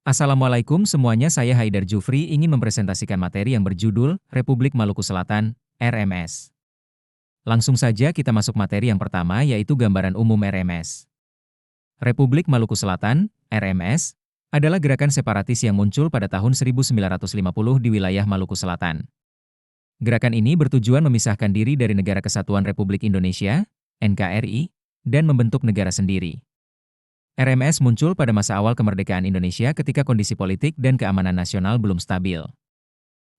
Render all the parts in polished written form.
Assalamualaikum semuanya, saya Haidar Jufri ingin mempresentasikan materi yang berjudul Republik Maluku Selatan, RMS. Langsung saja kita masuk materi yang pertama, yaitu gambaran umum RMS. Republik Maluku Selatan, RMS, adalah gerakan separatis yang muncul pada tahun 1950 di wilayah Maluku Selatan. Gerakan ini bertujuan memisahkan diri dari Negara Kesatuan Republik Indonesia, NKRI, dan membentuk negara sendiri. RMS muncul pada masa awal kemerdekaan Indonesia ketika kondisi politik dan keamanan nasional belum stabil.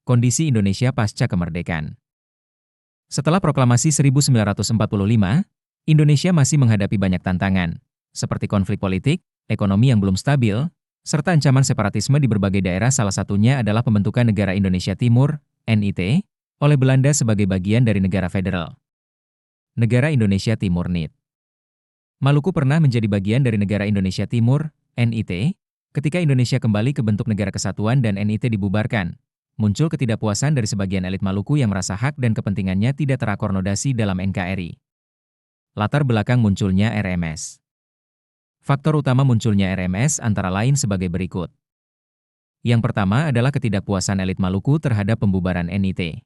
Kondisi Indonesia pasca kemerdekaan. Setelah proklamasi 1945, Indonesia masih menghadapi banyak tantangan, seperti konflik politik, ekonomi yang belum stabil, serta ancaman separatisme di berbagai daerah. Salah satunya adalah pembentukan Negara Indonesia Timur, NIT, oleh Belanda sebagai bagian dari negara federal. Negara Indonesia Timur NIT. Maluku pernah menjadi bagian dari Negara Indonesia Timur, NIT, ketika Indonesia kembali ke bentuk negara kesatuan dan NIT dibubarkan. Muncul ketidakpuasan dari sebagian elit Maluku yang merasa hak dan kepentingannya tidak terakomodasi dalam NKRI. Latar belakang munculnya RMS. Faktor utama munculnya RMS antara lain sebagai berikut. Yang pertama adalah ketidakpuasan elit Maluku terhadap pembubaran NIT.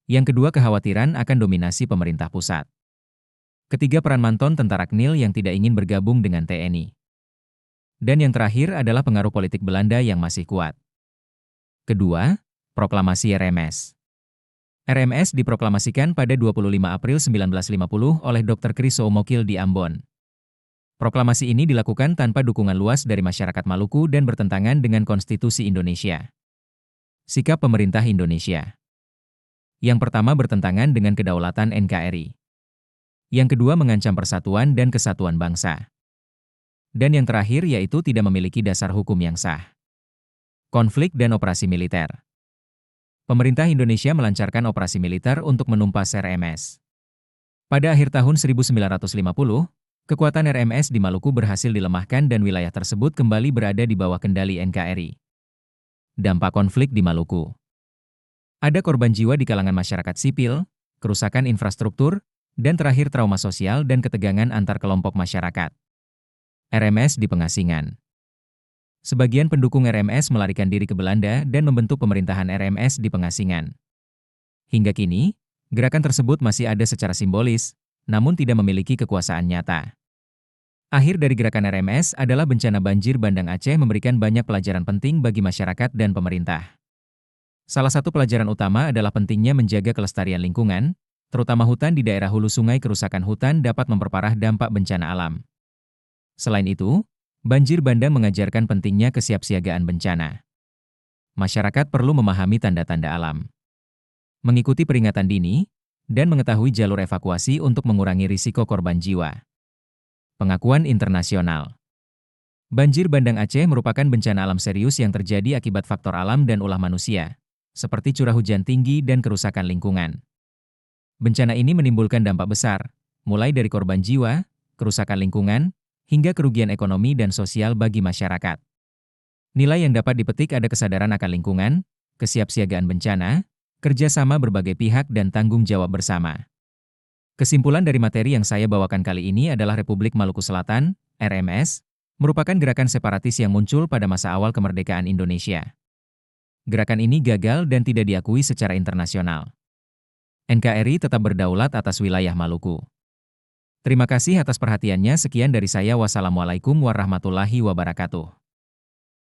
Yang kedua, kekhawatiran akan dominasi pemerintah pusat. Ketiga, peran manton tentara KNIL yang tidak ingin bergabung dengan TNI. Dan yang terakhir adalah pengaruh politik Belanda yang masih kuat. Kedua, proklamasi RMS. RMS diproklamasikan pada 25 April 1950 oleh Dr. Chris Soumokil di Ambon. Proklamasi ini dilakukan tanpa dukungan luas dari masyarakat Maluku dan bertentangan dengan Konstitusi Indonesia. Sikap pemerintah Indonesia. Yang pertama, bertentangan dengan kedaulatan NKRI. Yang kedua, mengancam persatuan dan kesatuan bangsa. Dan yang terakhir yaitu tidak memiliki dasar hukum yang sah. Konflik dan operasi militer. Pemerintah Indonesia melancarkan operasi militer untuk menumpas RMS. Pada akhir tahun 1950, kekuatan RMS di Maluku berhasil dilemahkan dan wilayah tersebut kembali berada di bawah kendali NKRI. Dampak konflik di Maluku. Ada korban jiwa di kalangan masyarakat sipil, kerusakan infrastruktur, dan terakhir trauma sosial dan ketegangan antar kelompok masyarakat. RMS di pengasingan. Sebagian pendukung RMS melarikan diri ke Belanda dan membentuk pemerintahan RMS di pengasingan. Hingga kini, gerakan tersebut masih ada secara simbolis, namun tidak memiliki kekuasaan nyata. Akhir dari gerakan RMS adalah bencana banjir Bandang Aceh memberikan banyak pelajaran penting bagi masyarakat dan pemerintah. Salah satu pelajaran utama adalah pentingnya menjaga kelestarian lingkungan, terutama hutan di daerah hulu sungai. Kerusakan hutan dapat memperparah dampak bencana alam. Selain itu, banjir bandang mengajarkan pentingnya kesiapsiagaan bencana. Masyarakat perlu memahami tanda-tanda alam, mengikuti peringatan dini, dan mengetahui jalur evakuasi untuk mengurangi risiko korban jiwa. Pengakuan internasional. Banjir Bandang Aceh merupakan bencana alam serius yang terjadi akibat faktor alam dan ulah manusia, seperti curah hujan tinggi dan kerusakan lingkungan. Bencana ini menimbulkan dampak besar, mulai dari korban jiwa, kerusakan lingkungan, hingga kerugian ekonomi dan sosial bagi masyarakat. Nilai yang dapat dipetik ada kesadaran akan lingkungan, kesiapsiagaan bencana, kerjasama berbagai pihak dan tanggung jawab bersama. Kesimpulan dari materi yang saya bawakan kali ini adalah Republik Maluku Selatan, RMS, merupakan gerakan separatis yang muncul pada masa awal kemerdekaan Indonesia. Gerakan ini gagal dan tidak diakui secara internasional. NKRI tetap berdaulat atas wilayah Maluku. Terima kasih atas perhatiannya. Sekian dari saya. Wassalamualaikum warahmatullahi wabarakatuh.